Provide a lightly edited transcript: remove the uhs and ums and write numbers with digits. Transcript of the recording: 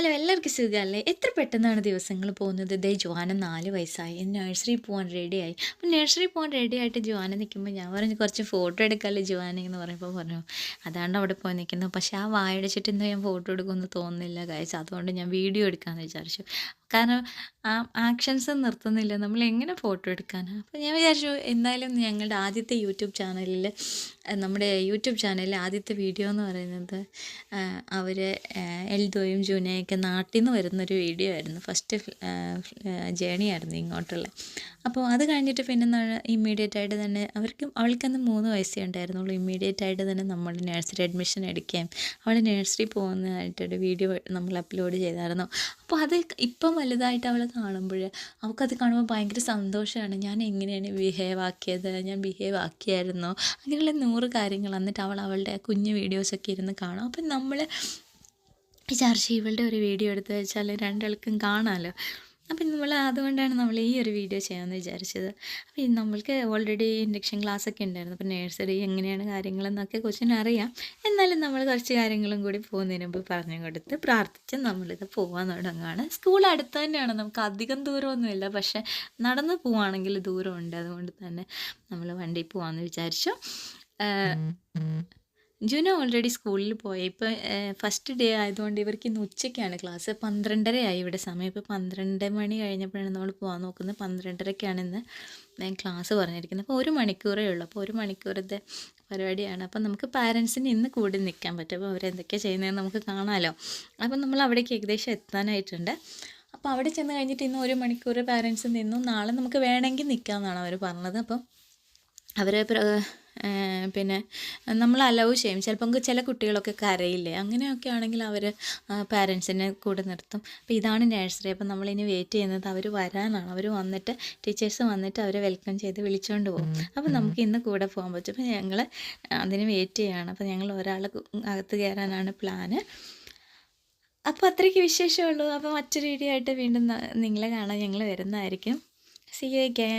Hello, എല്ലാവർക്കും സുഖമല്ലേ? എത്ര പെട്ടെന്നാണ് ദിവസങ്ങൾ പോകുന്നത്. ദേ ജോന 4 വയസ്സായി. നഴ്സറി പോകാൻ റെഡിയായി. അപ്പം നഴ്സറി പോകാൻ റെഡിയായിട്ട് ജോന നിൽക്കുമ്പോൾ ഞാൻ പറഞ്ഞു, കുറച്ച് ഫോട്ടോ എടുക്കാമല്ലോ ജോന എന്ന് പറയുമ്പോൾ പറഞ്ഞു, അതാണ് അവിടെ പോയി നിൽക്കുന്നത്. പക്ഷേ ആ വായടച്ചിട്ട് ഇന്ന് ഞാൻ ഫോട്ടോ എടുക്കുമെന്ന് തോന്നുന്നില്ല ഗൈസ്. അതുകൊണ്ട് ഞാൻ വീഡിയോ എടുക്കാമെന്ന് വിചാരിച്ചു. കാരണം ആ ആക്ഷൻസ് നിർത്തുന്നില്ല, നമ്മൾ എങ്ങനെ ഫോട്ടോ എടുക്കാനാണ്. അപ്പോൾ ഞാൻ വിചാരിച്ചു എന്തായാലും ഞങ്ങളുടെ ആദ്യത്തെ യൂട്യൂബ് ചാനലിൽ, നമ്മുടെ യൂട്യൂബ് ചാനലിൽ ആദ്യത്തെ വീഡിയോ എന്ന് പറയുന്നത് അവർ എൽദോയും ജൂനയൊക്കെ നാട്ടിൽ നിന്ന് വരുന്നൊരു വീഡിയോ ആയിരുന്നു. ഫസ്റ്റ് ജേണി ആയിരുന്നു ഇങ്ങോട്ടുള്ള. അപ്പോൾ അത് കഴിഞ്ഞിട്ട് പിന്നെ ഇമ്മീഡിയറ്റായിട്ട് തന്നെ അവൾക്കന്ന് 3 വയസ്സേ ഉണ്ടായിരുന്നുള്ളൂ. ഇമ്മീഡിയറ്റായിട്ട് തന്നെ നമ്മൾ നഴ്സറി അഡ്മിഷൻ എടുക്കുകയും അവൾ നഴ്സറി പോകുന്നതായിട്ടൊരു വീഡിയോ നമ്മൾ അപ്ലോഡ് ചെയ്തായിരുന്നു. അപ്പോൾ അത് ഇപ്പം വലുതായിട്ട് അവൾ കാണുമ്പോൾ അവൾക്കത് കാണുമ്പോൾ ഭയങ്കര സന്തോഷമാണ്. ഞാൻ എങ്ങനെയാണ് ബിഹേവ് ആക്കിയത്, ഞാൻ ബിഹേവ് ആക്കിയായിരുന്നോ, അങ്ങനെയുള്ള 100 കാര്യങ്ങൾ. എന്നിട്ട് അവളുടെ കുഞ്ഞു വീഡിയോസൊക്കെ ഇരുന്ന് കാണും. അപ്പം നമ്മൾ വിചാരിച്ചു ഇവളുടെ ഒരു വീഡിയോ എടുത്ത് വെച്ചാൽ രണ്ടാൾക്കും കാണാമല്ലോ. അപ്പം അതുകൊണ്ടാണ് നമ്മൾ ഈ ഒരു വീഡിയോ ചെയ്യാമെന്ന് വിചാരിച്ചത്. അപ്പം നമ്മൾക്ക് ഓൾറെഡി ഇൻഡക്ഷൻ ക്ലാസ്സൊക്കെ ഉണ്ടായിരുന്നു. അപ്പം നഴ്സറി എങ്ങനെയാണ് കാര്യങ്ങളെന്നൊക്കെ കൊച്ചിന് അറിയാം. എന്നാലും നമ്മൾ കുറച്ച് കാര്യങ്ങളും കൂടി പോകുന്നതിന് മുമ്പ് പറഞ്ഞു കൊടുത്ത് പ്രാർത്ഥിച്ച് നമ്മളിത് പോകാൻ തുടങ്ങുകയാണ്. സ്കൂൾ അടുത്ത് തന്നെയാണ്, നമുക്ക് അധികം ദൂരമൊന്നുമില്ല. പക്ഷേ നടന്ന് പോവുകയാണെങ്കിൽ ദൂരമുണ്ട്. അതുകൊണ്ട് തന്നെ നമ്മൾ വണ്ടിയിൽ പോകാമെന്ന് വിചാരിച്ചു. ജുന ഓൾറെഡി സ്കൂളിൽ പോയി. ഇപ്പോൾ ഫസ്റ്റ് ഡേ ആയതുകൊണ്ട് ഇവർക്ക് ഇന്ന് ഉച്ചയ്ക്കാണ് ക്ലാസ്. 12:30 ഇവിടെ സമയം. ഇപ്പോൾ 12 മണി കഴിഞ്ഞപ്പോഴാണ് നമ്മൾ പോകാൻ നോക്കുന്നത്. 12:30ക്കാണ് ഇന്ന് ക്ലാസ് പറഞ്ഞിരിക്കുന്നത്. അപ്പോൾ 1 മണിക്കൂറേ ഉള്ളൂ. അപ്പോൾ 1 മണിക്കൂറത്തെ പരിപാടിയാണ്. അപ്പം നമുക്ക് പാരൻസിന് ഇന്ന് കൂടി നിൽക്കാൻ പറ്റും. അപ്പോൾ അവരെന്തൊക്കെയാണ് ചെയ്യുന്നതെന്ന് നമുക്ക് കാണാമല്ലോ. അപ്പം നമ്മൾ അവിടേക്ക് ഏകദേശം എത്താനായിട്ടുണ്ട്. അപ്പോൾ അവിടെ ചെന്ന് കഴിഞ്ഞിട്ട് ഇന്ന് 1 മണിക്കൂർ പാരൻസ് നിന്നു. നാളെ നമുക്ക് വേണമെങ്കിൽ നിൽക്കാമെന്നാണ് അവർ പറഞ്ഞത്. അപ്പം അവർ പിന്നെ നമ്മൾ അലൗ ചെയ്യും. ചിലപ്പം ചില കുട്ടികളൊക്കെ കരയില്ലേ, അങ്ങനെയൊക്കെ ആണെങ്കിൽ അവർ പാരൻസിനെ കൂടെ നിർത്തും. അപ്പോൾ ഇതാണ് നഴ്സറി. അപ്പം നമ്മളിനി വെയിറ്റ് ചെയ്യുന്നത് അവർ വരാനാണ്. അവർ വന്നിട്ട് ടീച്ചേഴ്സ് വന്നിട്ട് അവരെ വെൽക്കം ചെയ്ത് വിളിച്ചുകൊണ്ട് പോകും. അപ്പോൾ നമുക്ക് ഇന്ന് കൂടെ പോകാൻ പറ്റും. അപ്പോൾ ഞങ്ങൾ അതിന് വെയിറ്റ് ചെയ്യുകയാണ്. അപ്പോൾ ഞങ്ങൾ ഒരാൾ അകത്ത് കയറാനാണ് പ്ലാന്. അപ്പോൾ അത്രയ്ക്ക് വിശേഷമുള്ളൂ. അപ്പോൾ മറ്റൊരു വീഡിയോ ആയിട്ട് വീണ്ടും നിങ്ങളെ കാണാൻ ഞങ്ങൾ വരുന്നതായിരിക്കും. See you again.